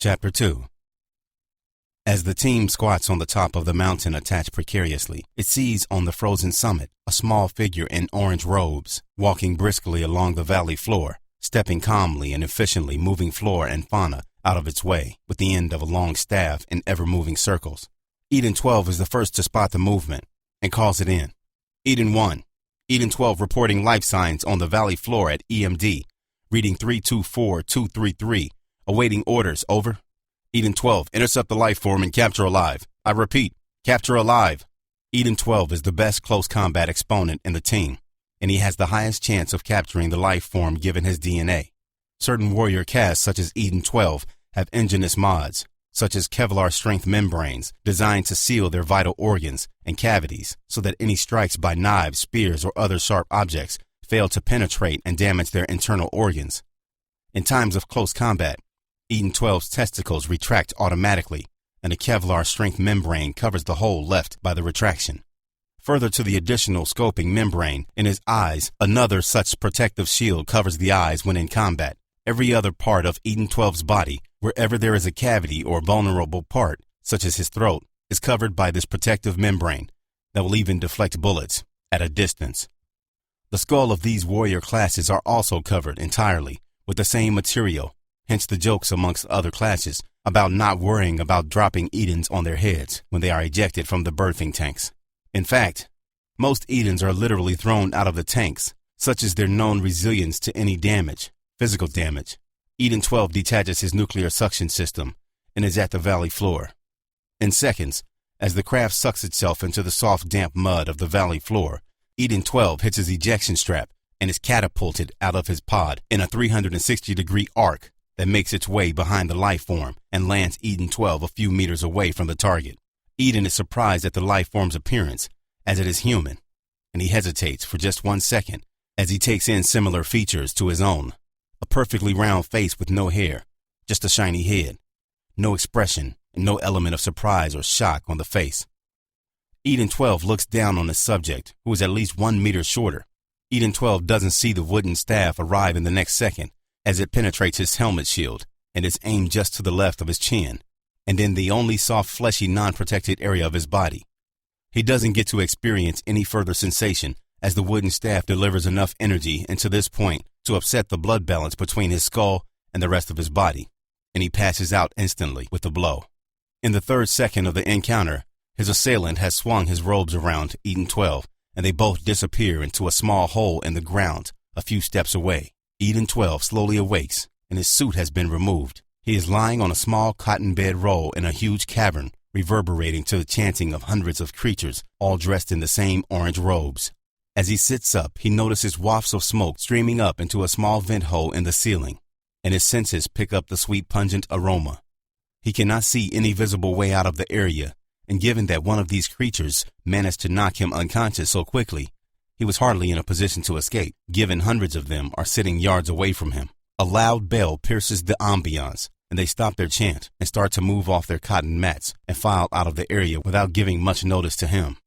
Chapter 2. As the team squats on the top of the mountain attached precariously, it sees on the frozen summit a small figure in orange robes, walking briskly along the valley floor, stepping calmly and efficiently, moving flora and fauna out of its way with the end of a long staff in ever-moving circles. Eden 12 is the first to spot the movement and calls it in. Eden 1. Eden 12 reporting life signs on the valley floor at EMD, reading 324233. Awaiting orders, over. Eden 12, intercept the life form and capture alive. I repeat, capture alive. Eden 12 is the best close combat exponent in the team, and he has the highest chance of capturing the life form given his DNA. Certain warrior castes such as Eden 12 have ingenious mods, such as Kevlar strength membranes designed to seal their vital organs and cavities so that any strikes by knives, spears, or other sharp objects fail to penetrate and damage their internal organs. In times of close combat, Eden 12's testicles retract automatically, and a Kevlar strength membrane covers the hole left by the retraction. Further to the additional scoping membrane in his eyes, another such protective shield covers the eyes when in combat. Every other part of Eden 12's body, wherever there is a cavity or vulnerable part, such as his throat, is covered by this protective membrane that will even deflect bullets at a distance. The skull of these warrior classes are also covered entirely with the same material. Hence the jokes amongst other classes about not worrying about dropping Edens on their heads when they are ejected from the birthing tanks. In fact, most Edens are literally thrown out of the tanks, such as their known resilience to any damage, physical damage. Eden 12 detaches his nuclear suction system and is at the valley floor. In seconds, as the craft sucks itself into the soft, damp mud of the valley floor, Eden 12 hits his ejection strap and is catapulted out of his pod in a 360-degree arc that makes its way behind the life form and lands Eden 12 a few meters away from the target. Eden is surprised at the life form's appearance, as it is human, and he hesitates for just 1 second as he takes in similar features to his own. A perfectly round face with no hair, just a shiny head, no expression, and no element of surprise or shock on the face. Eden 12 looks down on his subject, who is at least 1 meter shorter. Eden 12 doesn't see the wooden staff arrive in the next second, as it penetrates his helmet shield and is aimed just to the left of his chin and in the only soft, fleshy, non-protected area of his body. He doesn't get to experience any further sensation as the wooden staff delivers enough energy into this point to upset the blood balance between his skull and the rest of his body, and he passes out instantly with the blow. In the third second of the encounter, his assailant has swung his robes around Eden 12, and they both disappear into a small hole in the ground a few steps away. Eden 12 slowly awakes, and his suit has been removed. He is lying on a small cotton bed roll in a huge cavern, reverberating to the chanting of hundreds of creatures, all dressed in the same orange robes. As he sits up, he notices wafts of smoke streaming up into a small vent hole in the ceiling, and his senses pick up the sweet, pungent aroma. He cannot see any visible way out of the area, and given that one of these creatures managed to knock him unconscious so quickly, he was hardly in a position to escape, given hundreds of them are sitting yards away from him. A loud bell pierces the ambiance, and they stop their chant and start to move off their cotton mats and file out of the area without giving much notice to him.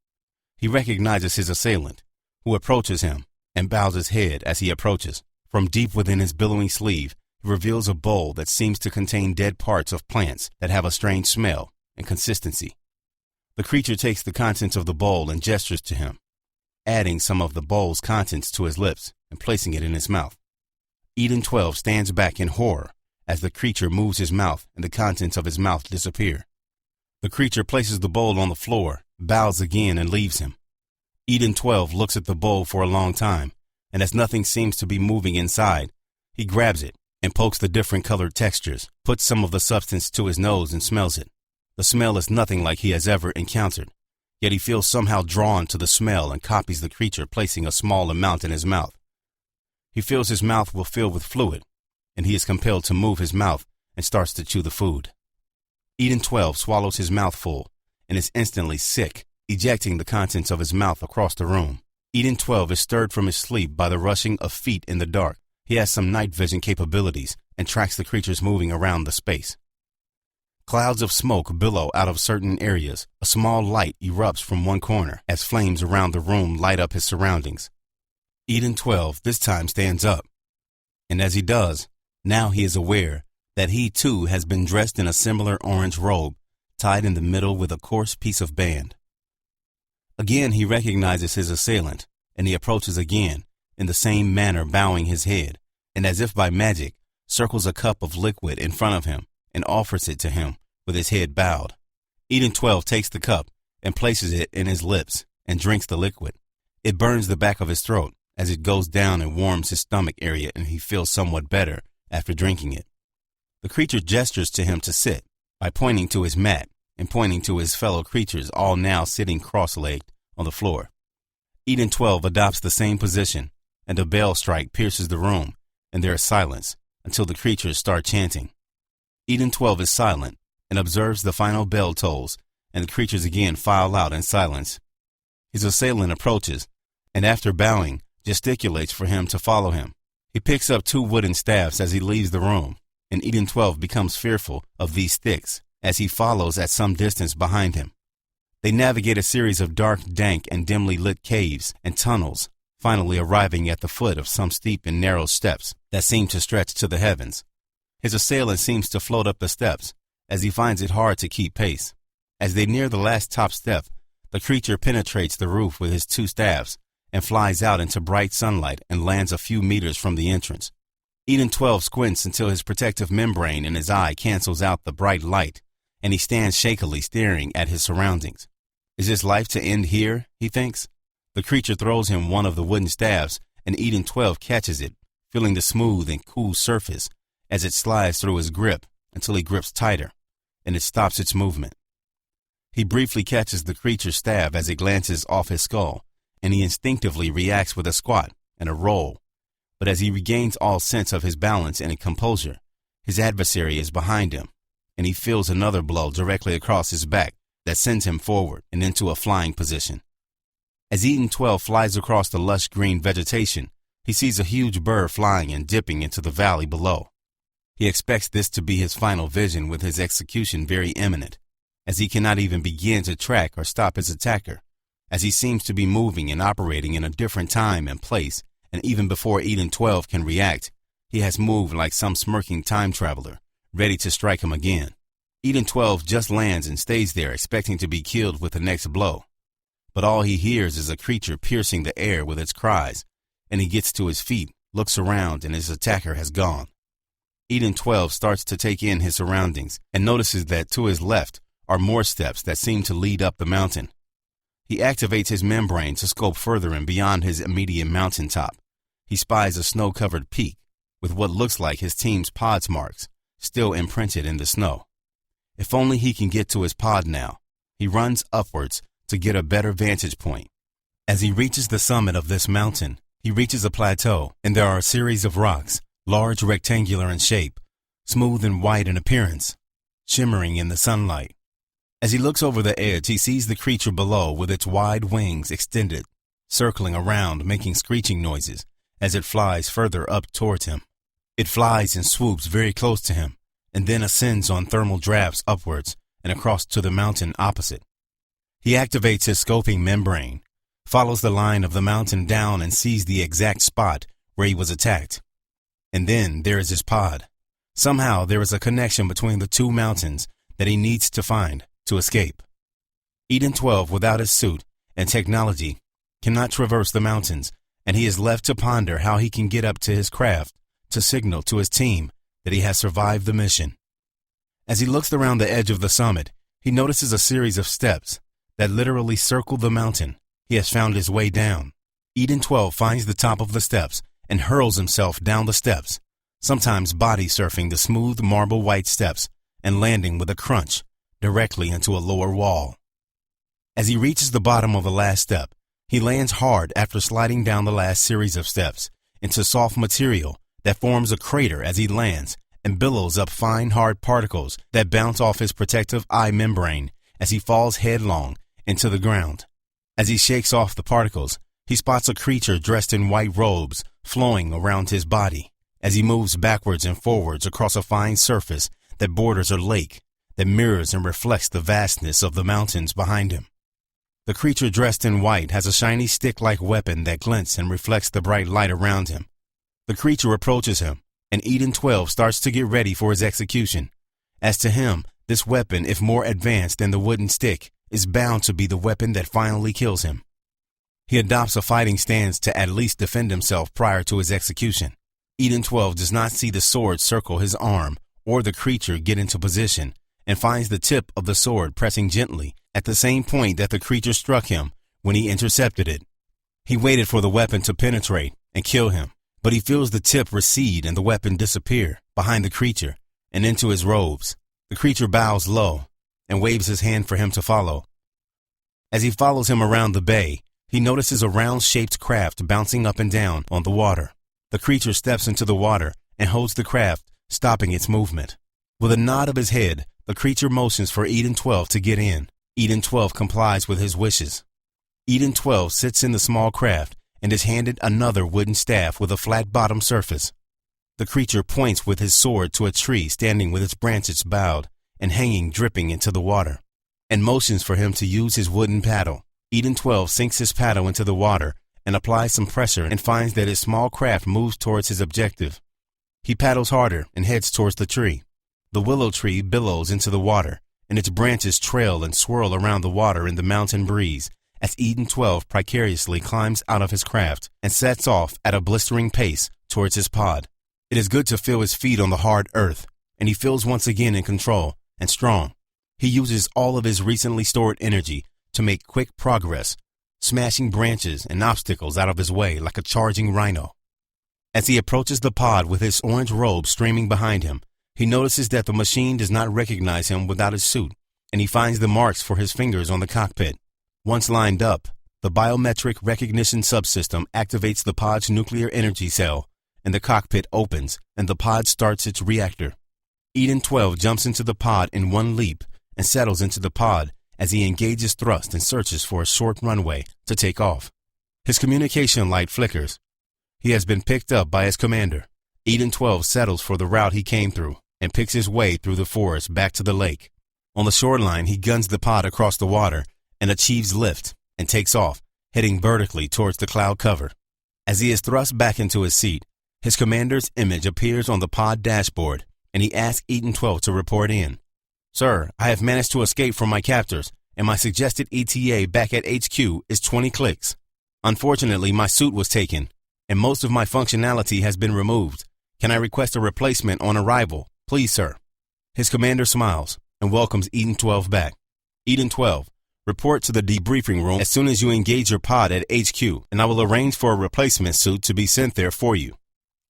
He recognizes his assailant, who approaches him and bows his head as he approaches. From deep within his billowing sleeve, he reveals a bowl that seems to contain dead parts of plants that have a strange smell and consistency. The creature takes the contents of the bowl and gestures to him, adding some of the bowl's contents to his lips and placing it in his mouth. Eden 12 stands back in horror as the creature moves his mouth and the contents of his mouth disappear. The creature places the bowl on the floor, bows again, and leaves him. Eden 12 looks at the bowl for a long time, and as nothing seems to be moving inside, he grabs it and pokes the different colored textures, puts some of the substance to his nose and smells it. The smell is nothing like he has ever encountered. Yet he feels somehow drawn to the smell and copies the creature, placing a small amount in his mouth. He feels his mouth will fill with fluid, and he is compelled to move his mouth and starts to chew the food. Eden 12 swallows his mouthful and is instantly sick, ejecting the contents of his mouth across the room. Eden 12 is stirred from his sleep by the rushing of feet in the dark. He has some night vision capabilities and tracks the creatures moving around the space. Clouds of smoke billow out of certain areas. A small light erupts from one corner as flames around the room light up his surroundings. Eden 12 this time stands up, and as he does, now he is aware that he too has been dressed in a similar orange robe, tied in the middle with a coarse piece of band. Again he recognizes his assailant, and he approaches again, in the same manner bowing his head, and as if by magic, circles a cup of liquid in front of him and offers it to him with his head bowed. Eden 12 takes the cup and places it in his lips and drinks the liquid. It burns the back of his throat as it goes down and warms his stomach area, and he feels somewhat better after drinking it. The creature gestures to him to sit by pointing to his mat and pointing to his fellow creatures, all now sitting cross-legged on the floor. Eden 12 adopts the same position, and a bell strike pierces the room, and there is silence until the creatures start chanting. Eden 12 is silent and observes the final bell tolls, and the creatures again file out in silence. His assailant approaches, and after bowing, gesticulates for him to follow him. He picks up 2 wooden staffs as he leaves the room, and Eden 12 becomes fearful of these sticks as he follows at some distance behind him. They navigate a series of dark, dank, and dimly lit caves and tunnels, finally arriving at the foot of some steep and narrow steps that seem to stretch to the heavens. His assailant seems to float up the steps, as he finds it hard to keep pace. As they near the last top step, the creature penetrates the roof with his 2 staffs and flies out into bright sunlight and lands a few meters from the entrance. Eden 12 squints until his protective membrane in his eye cancels out the bright light, and he stands shakily staring at his surroundings. Is his life to end here, he thinks? The creature throws him one of the wooden staffs, and Eden 12 catches it, feeling the smooth and cool surface as it slides through his grip until he grips tighter, and it stops its movement. He briefly catches the creature's staff as it glances off his skull, and he instinctively reacts with a squat and a roll. But as he regains all sense of his balance and composure, his adversary is behind him, and he feels another blow directly across his back that sends him forward and into a flying position. As Eden 12 flies across the lush green vegetation, he sees a huge bird flying and dipping into the valley below. He expects this to be his final vision, with his execution very imminent, as he cannot even begin to track or stop his attacker, as he seems to be moving and operating in a different time and place, and even before Eden 12 can react, he has moved like some smirking time traveler, ready to strike him again. Eden 12 just lands and stays there, expecting to be killed with the next blow. But all he hears is a creature piercing the air with its cries, and he gets to his feet, looks around, and his attacker has gone. Eden 12 starts to take in his surroundings and notices that to his left are more steps that seem to lead up the mountain. He activates his membrane to scope further and beyond his immediate mountaintop. He spies a snow-covered peak with what looks like his team's pod's marks still imprinted in the snow. If only he can get to his pod now. He runs upwards to get a better vantage point. As he reaches the summit of this mountain, he reaches a plateau, and there are a series of rocks, large, rectangular in shape, smooth and white in appearance, shimmering in the sunlight. As he looks over the edge, he sees the creature below with its wide wings extended, circling around, making screeching noises as it flies further up towards him. It flies and swoops very close to him, and then ascends on thermal drafts upwards and across to the mountain opposite. He activates his scoping membrane, follows the line of the mountain down, and sees the exact spot where he was attacked. And then there is his pod. Somehow there is a connection between the 2 mountains that he needs to find to escape. Eden 12, without his suit and technology, cannot traverse the mountains, and he is left to ponder how he can get up to his craft to signal to his team that he has survived the mission. As he looks around the edge of the summit, he notices a series of steps that literally circle the mountain. He has found his way down. Eden 12 finds the top of the steps and hurls himself down the steps, sometimes body surfing the smooth marble white steps and landing with a crunch directly into a lower wall. As he reaches the bottom of the last step, he lands hard after sliding down the last series of steps into soft material that forms a crater as he lands and billows up fine, hard particles that bounce off his protective eye membrane as he falls headlong into the ground. As he shakes off the particles, he spots a creature dressed in white robes flowing around his body as he moves backwards and forwards across a fine surface that borders a lake that mirrors and reflects the vastness of the mountains behind him. The creature dressed in white has a shiny stick-like weapon that glints and reflects the bright light around him. The creature approaches him, and Eden 12 starts to get ready for his execution. As to him, this weapon, if more advanced than the wooden stick, is bound to be the weapon that finally kills him. He adopts a fighting stance to at least defend himself prior to his execution. Eden 12 does not see the sword circle his arm or the creature get into position, and finds the tip of the sword pressing gently at the same point that the creature struck him when he intercepted it. He waited for the weapon to penetrate and kill him, but he feels the tip recede and the weapon disappear behind the creature and into his robes. The creature bows low and waves his hand for him to follow. As he follows him around the bay, he notices a round-shaped craft bouncing up and down on the water. The creature steps into the water and holds the craft, stopping its movement. With a nod of his head, the creature motions for Eden 12 to get in. Eden 12 complies with his wishes. Eden 12 sits in the small craft and is handed another wooden staff with a flat-bottom surface. The creature points with his sword to a tree standing with its branches bowed and hanging dripping into the water, and motions for him to use his wooden paddle. Eden 12 sinks his paddle into the water and applies some pressure and finds that his small craft moves towards his objective. He paddles harder and heads towards the tree. The willow tree billows into the water, and its branches trail and swirl around the water in the mountain breeze as Eden 12 precariously climbs out of his craft and sets off at a blistering pace towards his pod. It is good to feel his feet on the hard earth, and he feels once again in control and strong. He uses all of his recently stored energy to make quick progress, smashing branches and obstacles out of his way like a charging rhino. As he approaches the pod with his orange robe streaming behind him, he notices that the machine does not recognize him without his suit, and he finds the marks for his fingers on the cockpit. Once lined up, the biometric recognition subsystem activates the pod's nuclear energy cell, and the cockpit opens, and the pod starts its reactor. Eden 12 jumps into the pod in one leap and settles into the pod as he engages thrust and searches for a short runway to take off. His communication light flickers. He has been picked up by his commander. Eden 12 settles for the route he came through and picks his way through the forest back to the lake. On the shoreline, he guns the pod across the water and achieves lift and takes off, heading vertically towards the cloud cover. As he is thrust back into his seat, his commander's image appears on the pod dashboard, and he asks Eden 12 to report in. "Sir, I have managed to escape from my captors, and my suggested ETA back at HQ is 20 clicks. Unfortunately, my suit was taken, and most of my functionality has been removed. Can I request a replacement on arrival? Please, sir." His commander smiles and welcomes Eden 12 back. "Eden 12, report to the debriefing room as soon as you engage your pod at HQ, and I will arrange for a replacement suit to be sent there for you."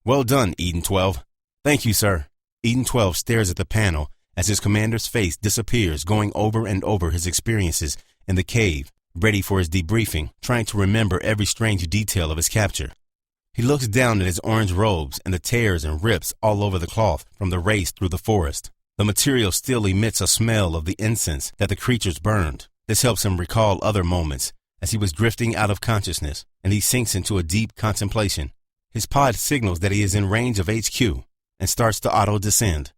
"Well done, Eden 12. "Thank you, sir." Eden 12 stares at the panel as his commander's face disappears, going over and over his experiences in the cave, ready for his debriefing, trying to remember every strange detail of his capture. He looks down at his orange robes and the tears and rips all over the cloth from the race through the forest. The material still emits a smell of the incense that the creatures burned. This helps him recall other moments as he was drifting out of consciousness, and he sinks into a deep contemplation. His pod signals that he is in range of HQ and starts to auto-descend.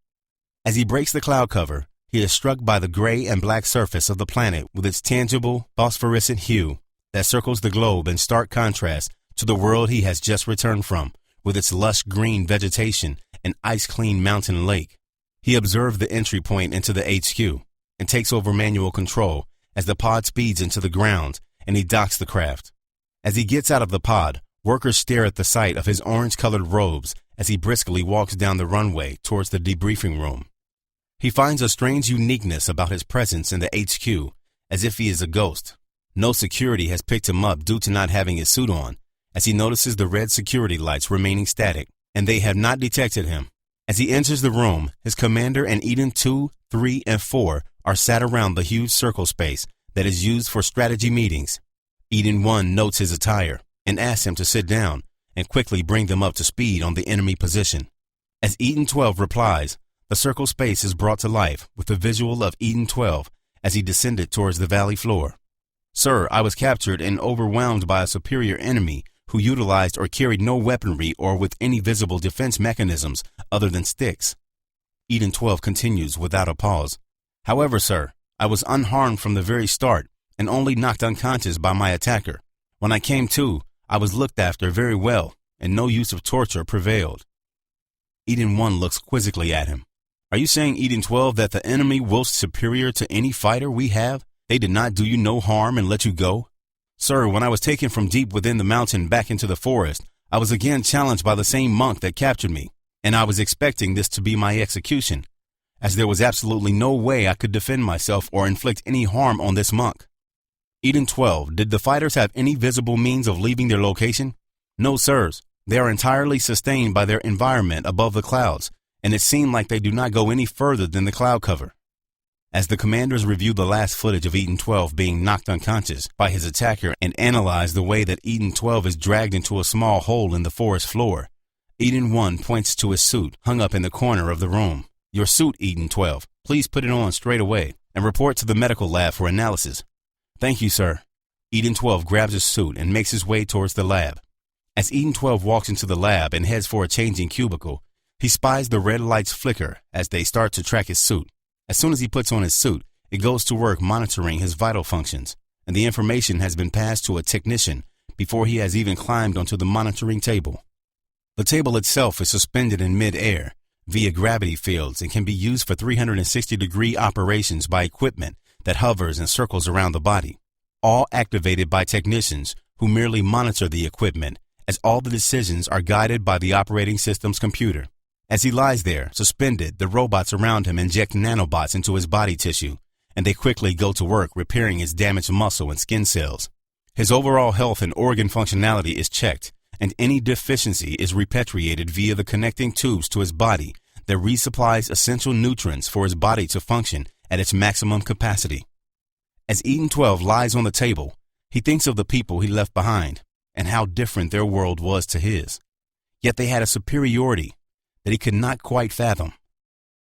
As he breaks the cloud cover, he is struck by the gray and black surface of the planet with its tangible, phosphorescent hue that circles the globe in stark contrast to the world he has just returned from, with its lush green vegetation and ice-clean mountain lake. He observed the entry point into the HQ and takes over manual control as the pod speeds into the ground and he docks the craft. As he gets out of the pod, workers stare at the sight of his orange-colored robes as he briskly walks down the runway towards the debriefing room. He finds a strange uniqueness about his presence in the HQ, as if he is a ghost. No security has picked him up due to not having his suit on, as he notices the red security lights remaining static, and they have not detected him. As he enters the room, his commander and Eden 2, 3, and 4 are sat around the huge circle space that is used for strategy meetings. Eden 1 notes his attire and asks him to sit down and quickly bring them up to speed on the enemy position. As Eden 12 replies, the circle space is brought to life with the visual of Eden 12 as he descended towards the valley floor. "Sir, I was captured and overwhelmed by a superior enemy who utilized or carried no weaponry or with any visible defense mechanisms other than sticks." Eden 12 continues without a pause. "However, sir, I was unharmed from the very start and only knocked unconscious by my attacker. When I came to, I was looked after very well, and no use of torture prevailed." Eden 1 looks quizzically at him. Are you saying, Eden 12, that the enemy was superior to any fighter we have? They did not do you no harm and let you go? Sir, when I was taken from deep within the mountain back into the forest, I was again challenged by the same monk that captured me, and I was expecting this to be my execution, as there was absolutely no way I could defend myself or inflict any harm on this monk. Eden 12, did the fighters have any visible means of leaving their location? No, sirs. They are entirely sustained by their environment above the clouds, and it seemed like they do not go any further than the cloud cover. As the commanders reviewed the last footage of Eden 12 being knocked unconscious by his attacker and analyzed the way that Eden 12 is dragged into a small hole in the forest floor, Eden 1 points to his suit hung up in the corner of the room. Your suit, Eden 12. Please put it on straight away and report to the medical lab for analysis. Thank you, sir. Eden 12 grabs his suit and makes his way towards the lab. As Eden 12 walks into the lab and heads for a changing cubicle, he spies the red lights flicker as they start to track his suit. As soon as he puts on his suit, it goes to work monitoring his vital functions, and the information has been passed to a technician before he has even climbed onto the monitoring table. The table itself is suspended in mid-air via gravity fields and can be used for 360-degree operations by equipment that hovers and circles around the body, all activated by technicians who merely monitor the equipment, as all the decisions are guided by the operating system's computer. As he lies there, suspended, the robots around him inject nanobots into his body tissue, and they quickly go to work repairing his damaged muscle and skin cells. His overall health and organ functionality is checked, and any deficiency is repatriated via the connecting tubes to his body that resupplies essential nutrients for his body to function at its maximum capacity. As Eden 12 lies on the table, he thinks of the people he left behind and how different their world was to his. Yet they had a superiority that he could not quite fathom.